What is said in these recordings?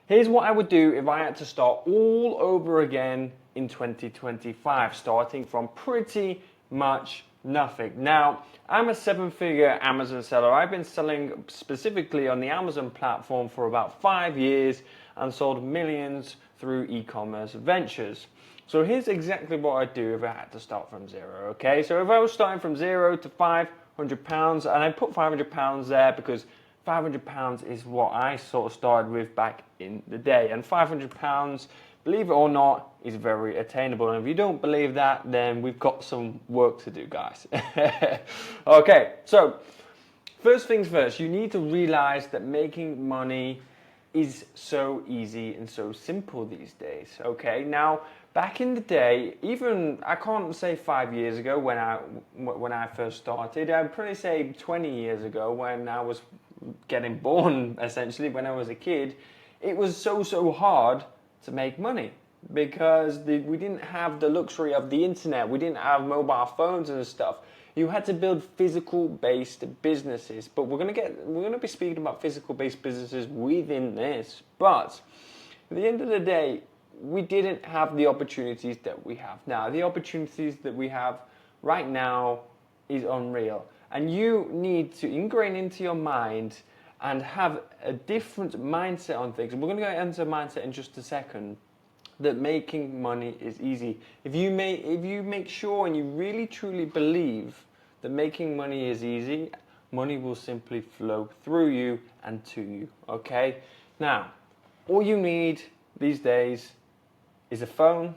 Here's what I would do if I had to start all over again in 2025, starting from pretty much nothing. Now, I'm a 7-figure Amazon seller. I've been selling specifically on the Amazon platform for about 5 years and sold millions through e-commerce ventures. So here's exactly what I'd do if I had to start from zero, okay? So if I was starting from zero to £500, and I put £500 there because £500 is what I sort of started with back in the day. And £500, believe it or not, is very attainable. And if you don't believe that, then we've got some work to do, guys. Okay, so first things first, you need to realize that making money is so easy and so simple these days, okay? Now, back in the day, even, I can't say 5 years ago when I first started, I'd probably say 20 years ago when I was getting born, essentially, when I was a kid, it was so hard to make money because we didn't have the luxury of the internet, we didn't have mobile phones and stuff. You had to build physical-based businesses, but we're gonna be speaking about physical-based businesses within this. But at the end of the day, we didn't have the opportunities that we have now. The opportunities that we have right now is unreal, and you need to ingrain into your mind and have a different mindset on things. And we're going to go into mindset in just a second. That making money is easy. If you make sure and you really truly believe that making money is easy, money will simply flow through you and to you, okay? Now, all you need these days is a phone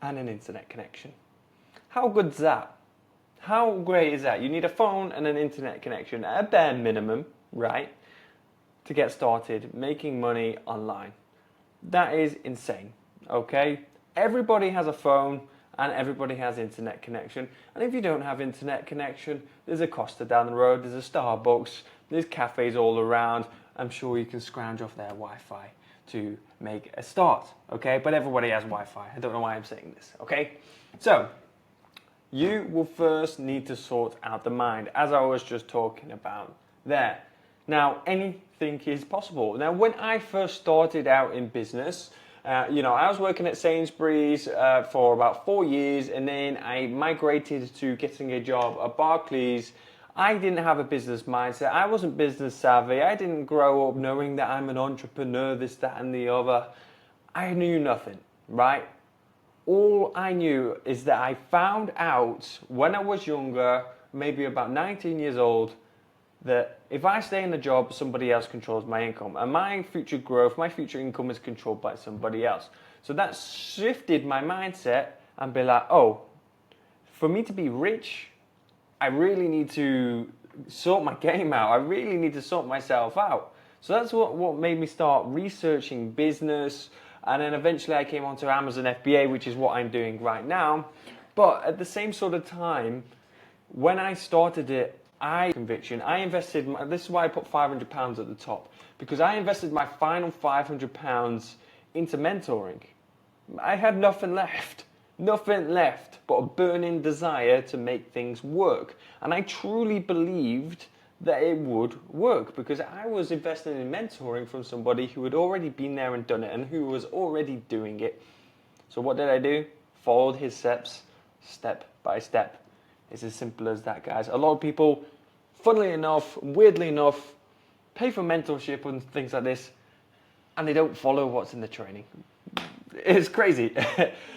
and an internet connection. How good's that? How great is that? You need a phone and an internet connection at a bare minimum, right? To get started making money online. That is insane. Okay, everybody has a phone and everybody has internet connection, and if you don't have internet connection, there's a Costa down the road, there's a Starbucks, there's cafes all around. I'm sure you can scrounge off their Wi-Fi to make a start, okay? But everybody has Wi-Fi. I don't know why I'm saying this, okay? So you will first need to sort out the mind, as I was just talking about there. Now, anything is possible. Now, when I first started out in business, I was working at Sainsbury's for about 4 years, and then I migrated to getting a job at Barclays. I didn't have a business mindset. I wasn't business savvy. I didn't grow up knowing that I'm an entrepreneur, this, that, and the other. I knew nothing, right? All I knew is that I found out when I was younger, maybe about 19 years old, that if I stay in the job, somebody else controls my income. And my future growth, my future income is controlled by somebody else. So that shifted my mindset and be like, oh, for me to be rich, I really need to sort my game out. I really need to sort myself out. So that's what made me start researching business. And then eventually I came onto Amazon FBA, which is what I'm doing right now. But at the same sort of time, when I started it, I invested, this is why I put £500 at the top, because I invested my final £500 into mentoring. I had nothing left but a burning desire to make things work. And I truly believed that it would work because I was investing in mentoring from somebody who had already been there and done it and who was already doing it. So what did I do? Followed his steps, step by step. It's as simple as that, guys. A lot of people, funnily enough, weirdly enough, pay for mentorship and things like this, and they don't follow what's in the training. It's crazy.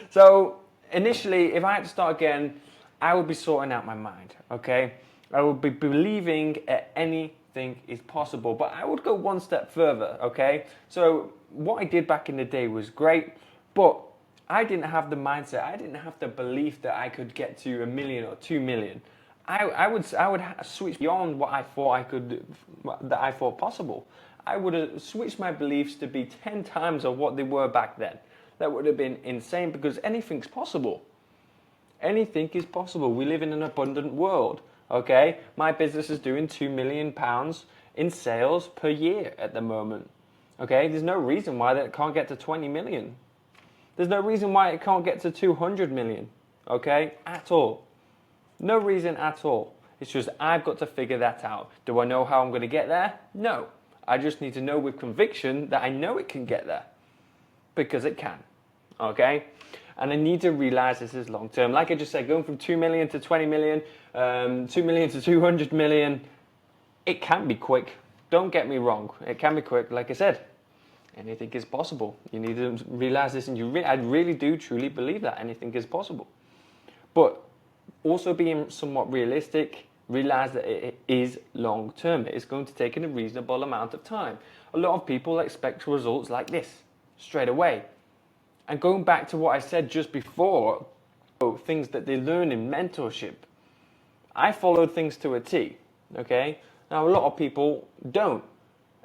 So initially, if I had to start again, I would be sorting out my mind, okay? I would be believing anything is possible, but I would go one step further, okay? So what I did back in the day was great, but I didn't have the mindset, I didn't have the belief that I could get to 1 million or 2 million. I would switch beyond what I thought possible. I would have switched my beliefs to be 10 times of what they were back then. That would have been insane because anything's possible. Anything is possible. We live in an abundant world, okay? My business is doing £2 million in sales per year at the moment, okay? There's no reason why that can't get to 20 million. There's no reason why it can't get to 200 million, okay? At all. No reason at all. It's just I've got to figure that out. Do I know how I'm going to get there? No. I just need to know with conviction that I know it can get there, because it can, okay? And I need to realize this is long term. Like I just said, going from 2 million to 20 million, 2 million to 200 million, it can be quick. Don't get me wrong, it can be quick. Like I said, anything is possible. You need to realize this, and I really do truly believe that anything is possible. But also being somewhat realistic, realize that it is long term. It is going to take in a reasonable amount of time. A lot of people expect results like this straight away. And going back to what I said just before, things that they learn in mentorship, I followed things to a T, okay? Now a lot of people don't.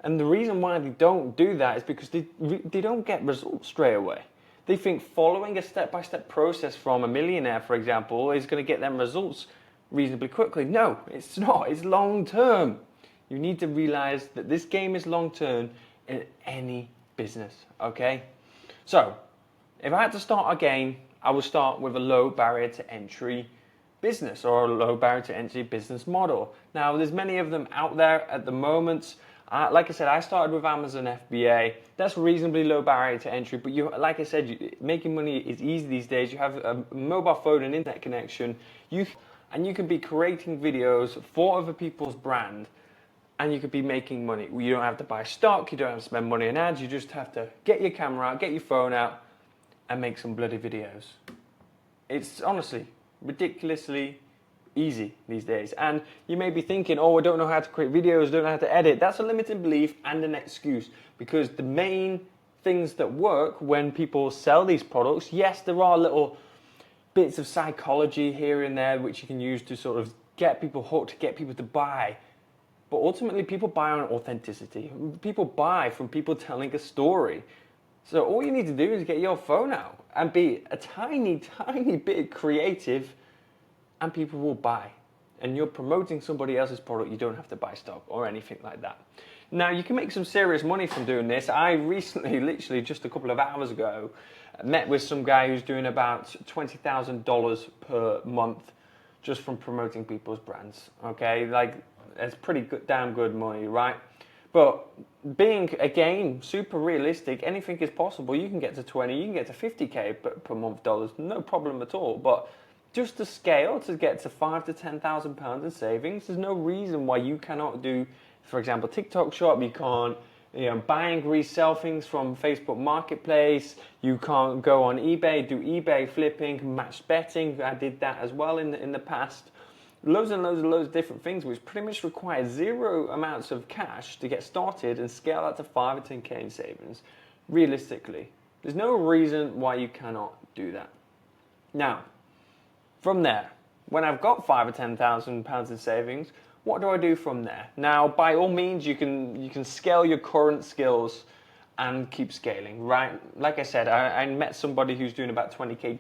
And the reason why they don't do that is because they don't get results straight away. They think following a step-by-step process from a millionaire, for example, is going to get them results reasonably quickly. No, it's not. It's long-term. You need to realize that this game is long-term in any business, okay? So, if I had to start again, I would start with a low barrier to entry business or a low barrier to entry business model. Now, there's many of them out there at the moment. Like I said, I started with Amazon FBA. That's reasonably low barrier to entry, but like I said, making money is easy these days. You have a mobile phone and internet connection, and you can be creating videos for other people's brand, and you could be making money. You don't have to buy stock, you don't have to spend money on ads, you just have to get your camera out, get your phone out, and make some bloody videos. It's honestly ridiculously easy these days. And you may be thinking, oh, I don't know how to create videos, don't know how to edit. That's a limiting belief and an excuse, because the main things that work when people sell these products, yes, there are little bits of psychology here and there which you can use to sort of get people hooked, get people to buy. But ultimately, people buy on authenticity. People buy from people telling a story. So all you need to do is get your phone out and be a tiny, tiny bit creative, and people will buy. And you're promoting somebody else's product. You don't have to buy stock or anything like that. Now, you can make some serious money from doing this. I recently, literally just a couple of hours ago, met with some guy who's doing about $20,000 per month just from promoting people's brands. Okay, like, it's pretty good, damn good money, right? But being, again, super realistic, anything is possible. You can get to 20, you can get to 50K per month dollars, no problem at all. But just to scale, to get to £5,000 to £10,000 in savings, there's no reason why you cannot do, for example, TikTok Shop. You can't, buy and resell things from Facebook Marketplace. You can't go on eBay, do eBay flipping, match betting. I did that as well in the past. Loads and loads of different things, which pretty much require zero amounts of cash to get started and scale out to 5 or 10K in savings. Realistically, there's no reason why you cannot do that. Now, from there, when I've got £5,000 or £10,000 in savings, what do I do from there? Now, by all means, you can scale your current skills and keep scaling, right? Like I said, I met somebody who's doing about $20K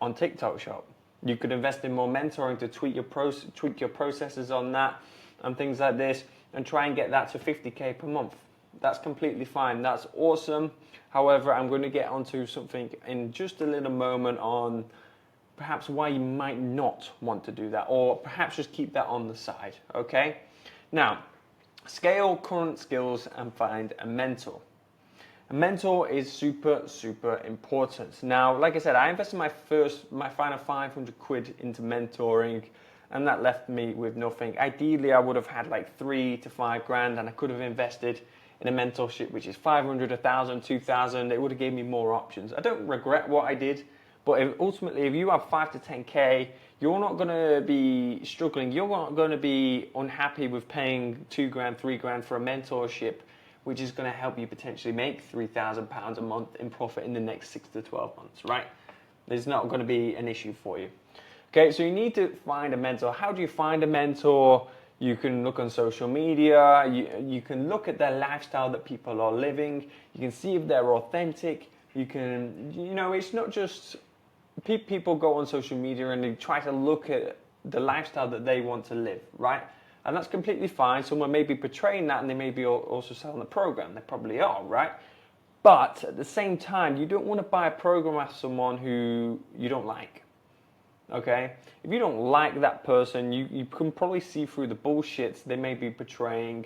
on TikTok Shop. You could invest in more mentoring to tweak your processes on that and things like this, and try and get that to 50K per month. That's completely fine. That's awesome. However, I'm going to get onto something in just a little moment on perhaps why you might not want to do that, or perhaps just keep that on the side, okay? Now, scale current skills and find a mentor. A mentor is super, super important. Now, like I said, I invested my final 500 quid into mentoring, and that left me with nothing. Ideally, I would have had like 3 to 5 grand, and I could have invested in a mentorship, which is 500, 1,000, 2,000. It would have given me more options. I don't regret what I did, but ultimately, if you have 5 to 10K, you're not going to be struggling. You're not going to be unhappy with paying 2 grand, 3 grand for a mentorship, which is going to help you potentially make £3,000 a month in profit in the next 6 to 12 months, right? There's not going to be an issue for you. Okay, so you need to find a mentor. How do you find a mentor? You can look on social media. You can look at their lifestyle that people are living. You can see if they're authentic. You can, it's not just people go on social media and they try to look at the lifestyle that they want to live, right? And that's completely fine. Someone may be portraying that, and they may be also selling the program. They probably are, right? But at the same time, you don't want to buy a program off someone who you don't like, okay? If you don't like that person, you can probably see through the bullshit they may be portraying,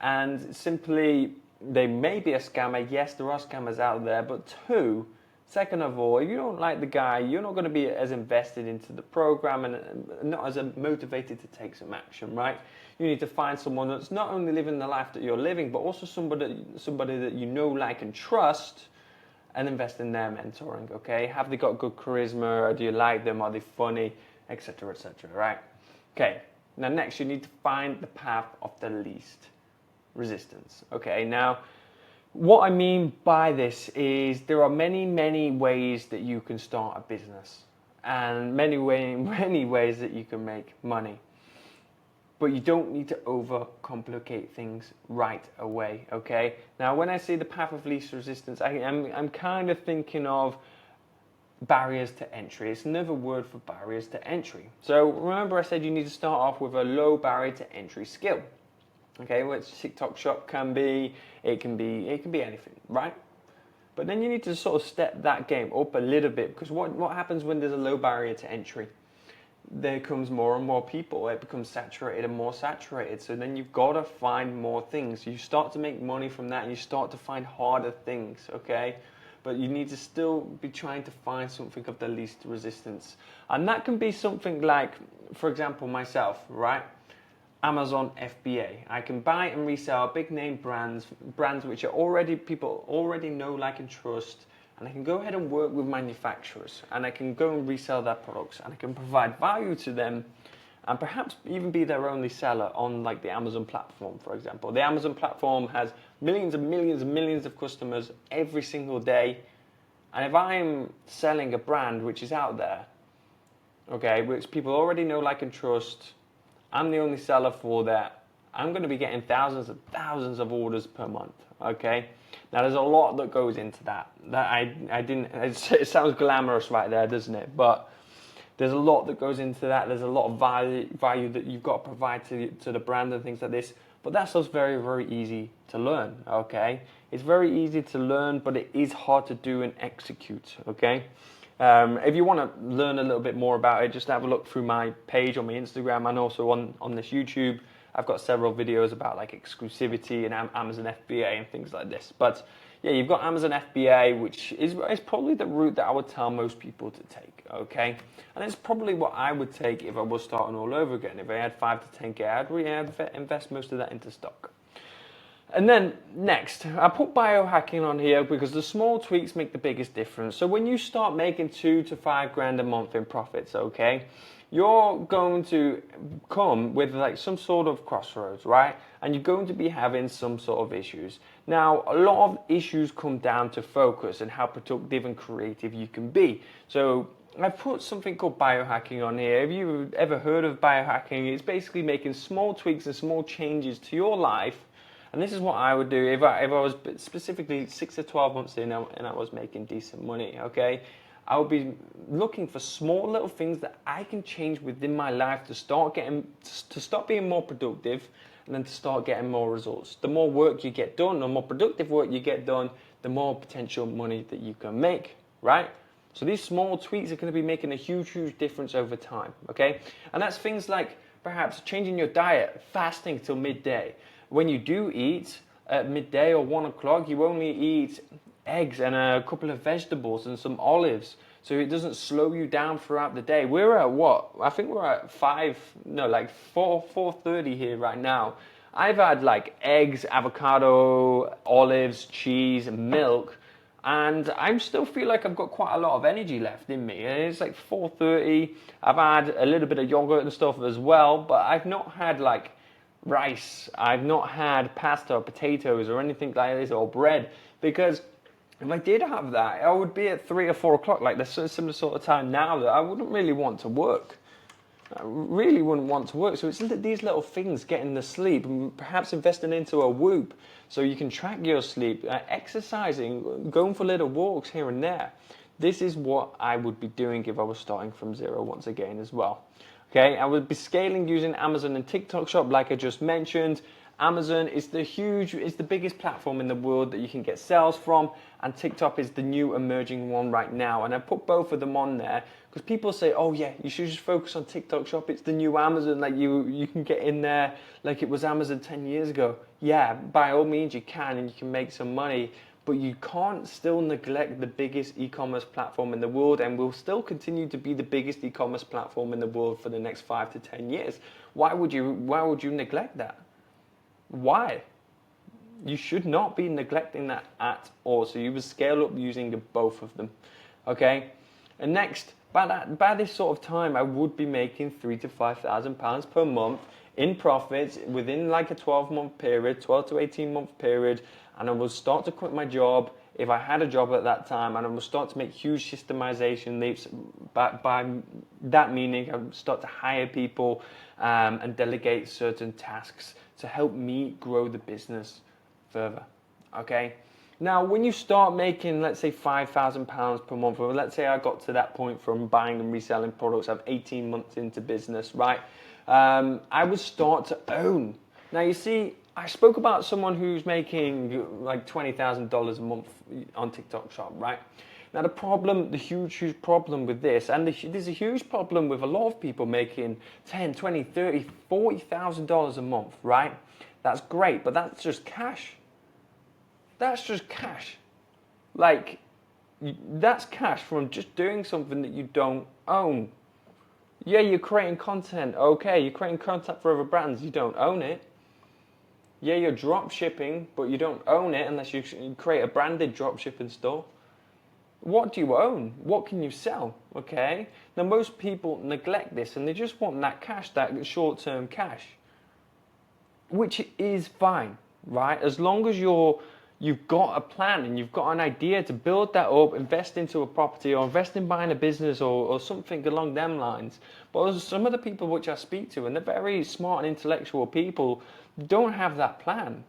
and simply they may be a scammer. Yes, there are scammers out there, but second of all, if you don't like the guy, you're not going to be as invested into the program and not as motivated to take some action, right? You need to find someone that's not only living the life that you're living, but also somebody that you know, like, and trust, and invest in their mentoring, okay? Have they got good charisma? Or do you like them? Are they funny? Etc., etc., right? Okay, now next you need to find the path of the least resistance, okay? Now, what I mean by this is there are many ways that you can start a business and many ways that you can make money. But you don't need to overcomplicate things right away, okay? Now, when I say the path of least resistance, I'm kind of thinking of barriers to entry. It's another word for barriers to entry. So remember I said you need to start off with a low barrier to entry skill. Okay, which TikTok shop can be, it can be anything, right? But then you need to sort of step that game up a little bit, because what happens when there's a low barrier to entry? There comes more and more people. It becomes saturated and more saturated. So then you've got to find more things. You start to make money from that, and you start to find harder things, okay? But you need to still be trying to find something of the least resistance. And that can be something like, for example, myself, right? Amazon FBA. I can buy and resell big name brands which are people already know, like, and trust, and I can go ahead and work with manufacturers, and I can go and resell their products, and I can provide value to them, and perhaps even be their only seller on, like, the Amazon platform, for example. The Amazon platform has millions and millions and millions of customers every single day, and if I'm selling a brand which is out there, okay, which people already know, like, and trust, I'm the only seller for that, I'm going to be getting thousands and thousands of orders per month, okay? Now, there's a lot that goes into that. It sounds glamorous right there, doesn't it? But there's a lot that goes into that. There's a lot of value that you've got to provide to the brand and things like this. But that's just very, very easy to learn, okay? It's very easy to learn, but it is hard to do and execute, okay? If you want to learn a little bit more about it, just have a look through my page on my Instagram, and also on this YouTube. I've got several videos about, like, exclusivity and Amazon FBA and things like this. But yeah, you've got Amazon FBA, which is probably the route that I would tell most people to take, okay? And it's probably what I would take if I was starting all over again. If I had 5 to 10K, I'd invest most of that into stock. And then next, I put biohacking on here because the small tweaks make the biggest difference. So when you start making 2 to 5 grand a month in profits, okay, you're going to come with, like, some sort of crossroads, right? And you're going to be having some sort of issues. Now, a lot of issues come down to focus and how productive and creative you can be. So I've put something called biohacking on here. Have you ever heard of biohacking? It's basically making small tweaks and small changes to your life. And this is what I would do if I was specifically 6 to 12 months in and I was making decent money, okay? I would be looking for small little things that I can change within my life to stop being more productive, and then to start getting more results. The more work you get done, the more productive work you get done, the more potential money that you can make, right? So these small tweaks are going to be making a huge difference over time, okay? And that's things like perhaps changing your diet, fasting till midday. When you do eat at midday or 1 o'clock, you only eat eggs and a couple of vegetables and some olives, so it doesn't slow you down throughout the day. We're at what? I think we're at 4:30 here right now. I've had, like, eggs, avocado, olives, cheese, milk, and I still feel like I've got quite a lot of energy left in me. And it's like 4:30. I've had a little bit of yogurt and stuff as well, but I've not had, like, rice. I've not had pasta or potatoes or anything like this, or bread, because if I did have that, I would be at 3 or 4 o'clock, like the similar sort of time now, that I wouldn't really want to work. I really wouldn't want to work. So it's these little things, getting the sleep, and perhaps investing into a Whoop so you can track your sleep, exercising, going for little walks here and there. This is what I would be doing if I was starting from zero once again as well. Okay, I would be scaling using Amazon and TikTok Shop, like I just mentioned, Amazon is the biggest platform in the world that you can get sales from, and TikTok is the new emerging one right now. And I put both of them on there because people say, oh yeah, you should just focus on TikTok Shop. It's the new Amazon. Like you can get in there like it was Amazon 10 years ago. Yeah, by all means you can, and you can make some money. But you can't still neglect the biggest e-commerce platform in the world, and will still continue to be the biggest e-commerce platform in the world for the next 5 to 10 years. Why would you neglect that? Why? You should not be neglecting that at all. So you would scale up using both of them. Okay? And next, by this sort of time, I would be making £3,000 to £5,000 per month in profits within like a 12-month period, 12 to 18-month period. And I will start to quit my job if I had a job at that time, and I will start to make huge systemization leaps. By that meaning, I will start to hire people and delegate certain tasks to help me grow the business further. Okay? Now, when you start making, let's say, £5,000 per month, or let's say I got to that point from buying and reselling products, I'm 18 months into business, right? I would start to own. Now, you see, I spoke about someone who's making like $20,000 a month on TikTok Shop, right? Now the huge problem with this, and there's a huge problem with a lot of people making $10, $20, $30, $40,000 a month, right? That's great, but that's just cash. That's just cash. Like, that's cash from just doing something that you don't own. Yeah, you're creating content, okay, you're creating content for other brands, you don't own it. Yeah, you're drop shipping, but you don't own it unless you create a branded drop shipping store. What do you own? What can you sell? Okay. Now, most people neglect this, and they just want that cash, that short-term cash, which is fine, right? As long as you've got a plan and you've got an idea to build that up, invest into a property or invest in buying a business or something along them lines. But some of the people which I speak to, and they're very smart and intellectual people, don't have that plan.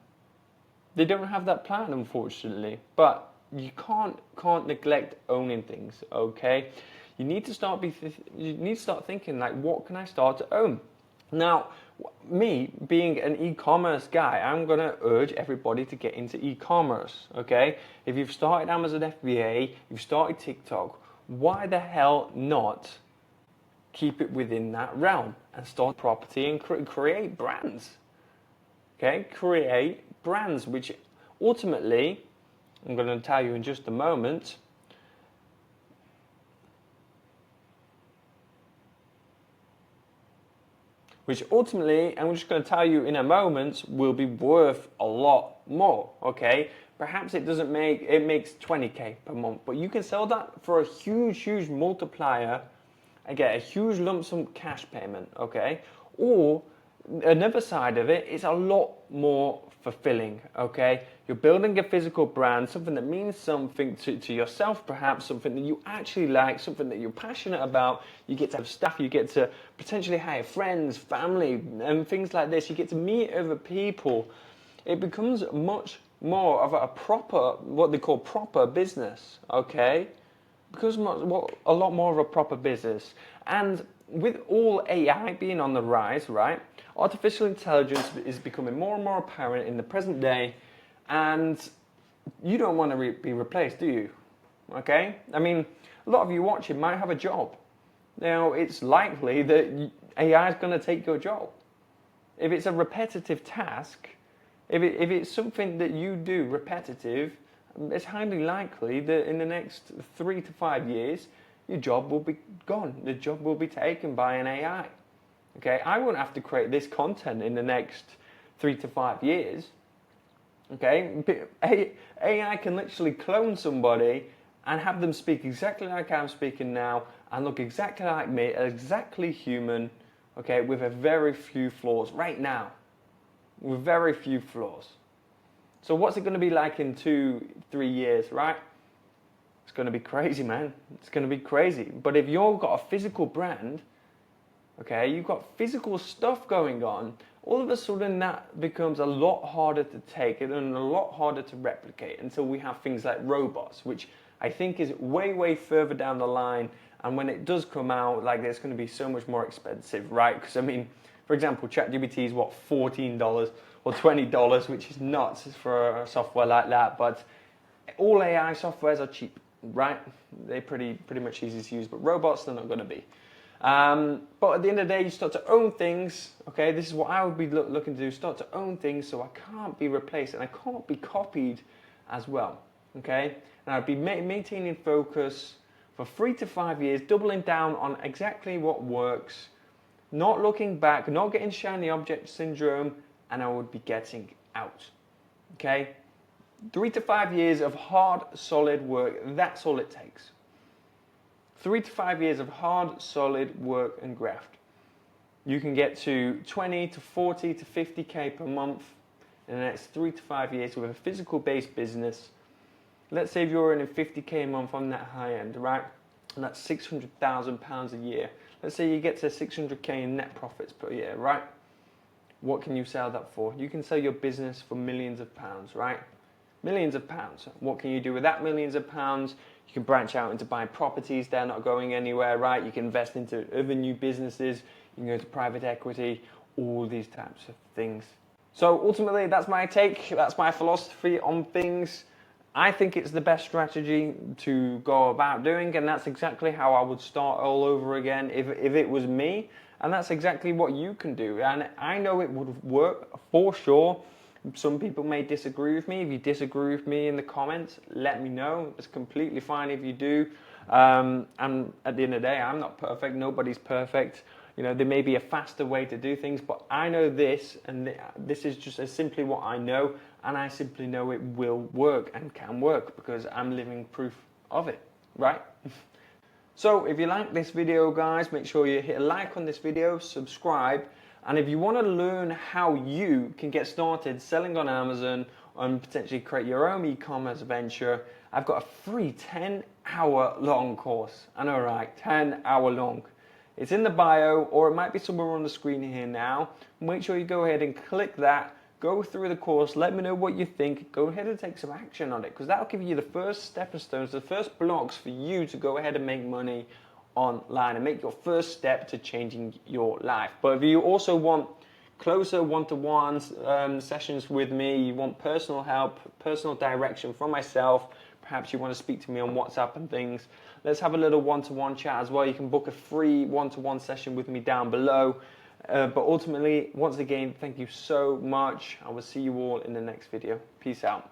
They don't have that plan, unfortunately. But you can't neglect owning things, okay? You need to start thinking, like, what can I start to own? Now, me being an e-commerce guy, I'm going to urge everybody to get into e-commerce, okay? If you've started Amazon FBA, you've started TikTok, why the hell not keep it within that realm and start property and create brands? Okay, create brands, which ultimately, I'm going to tell you in just a moment, which ultimately, I'm just going to tell you in a moment, will be worth a lot more, okay? Perhaps it makes 20K per month, but you can sell that for a huge multiplier and get a huge lump sum cash payment, okay? Or another side of it is a lot more fulfilling, okay? You're building a physical brand, something that means something to yourself, perhaps something that you actually like, something that you're passionate about. You get to have staff, you get to potentially hire friends, family, and things like this. You get to meet other people. It becomes much more of a proper, what they call proper business, okay? Because a lot more of a proper business. And with all AI being on the rise, right? Artificial intelligence is becoming more and more apparent in the present day, and you don't want to be replaced, do you? Okay? I mean, a lot of you watching might have a job. Now, it's likely that AI is going to take your job. If it's a repetitive task, if it's something that you do repetitive, it's highly likely that in the next 3 to 5 years, your job will be gone. The job will be taken by an AI. Okay, I won't have to create this content in the next 3 to 5 years. Okay, AI can literally clone somebody and have them speak exactly like I'm speaking now and look exactly like me, exactly human, okay, with a very few flaws right now. With very few flaws. So what's it going to be like in 2, 3 years, right? It's going to be crazy, man. It's going to be crazy. But if you've got a physical brand, okay, you've got physical stuff going on, all of a sudden that becomes a lot harder to take and a lot harder to replicate until we have things like robots, which I think is way further down the line. And when it does come out, like, it's going to be so much more expensive, right? Because, I mean, for example, ChatGPT is what, $14? or $20, which is nuts for a software like that. But all AI softwares are cheap, right? They're pretty much easy to use, but robots, they're not going to be. But at the end of the day, you start to own things. Okay, this is what I would be looking to do: start to own things, so I can't be replaced and I can't be copied as well. Okay, and I'd be maintaining focus for 3 to 5 years, doubling down on exactly what works, not looking back, not getting shiny object syndrome, and I would be getting out. Okay, 3 to 5 years of hard, solid work. That's all it takes. 3 to 5 years of hard, solid work and graft. You can get to 20 to 40 to 50K per month in the next 3 to 5 years with a physical-based business. Let's say if you're earning 50K a month on that high end, right? And that's £600,000 a year. Let's say you get to 600K in net profits per year, right? What can you sell that for? You can sell your business for millions of pounds, right? Millions of pounds. What can you do with that millions of pounds? You can branch out into buying properties. They're not going anywhere, right? You can invest into other new businesses. You can go to private equity, all these types of things. So ultimately, that's my take. That's my philosophy on things. I think it's the best strategy to go about doing, and that's exactly how I would start all over again if it was me. And that's exactly what you can do. And I know it would work for sure. Some people may disagree with me. If you disagree with me in the comments, let me know. It's completely fine if you do. And at the end of the day, I'm not perfect. Nobody's perfect. You know, there may be a faster way to do things, but I know this, and this is just simply what I know, and I simply know it will work and can work because I'm living proof of it, right? So if you like this video, guys, make sure you hit a like on this video, subscribe, and if you want to learn how you can get started selling on Amazon and potentially create your own e-commerce venture, I've got a free 10-hour long course. I know, right? 10-hour long. It's in the bio, or it might be somewhere on the screen here now. Make sure you go ahead and click that, go through the course, let me know what you think, go ahead and take some action on it, because that'll give you the first stepping stones, the first blocks for you to go ahead and make money online and make your first step to changing your life. But if you also want closer one-to-one sessions with me, you want personal help, personal direction from myself, perhaps you want to speak to me on WhatsApp and things, let's have a little one-to-one chat as well. You can book a free one-to-one session with me down below. But ultimately, once again, thank you so much. I will see you all in the next video. Peace out.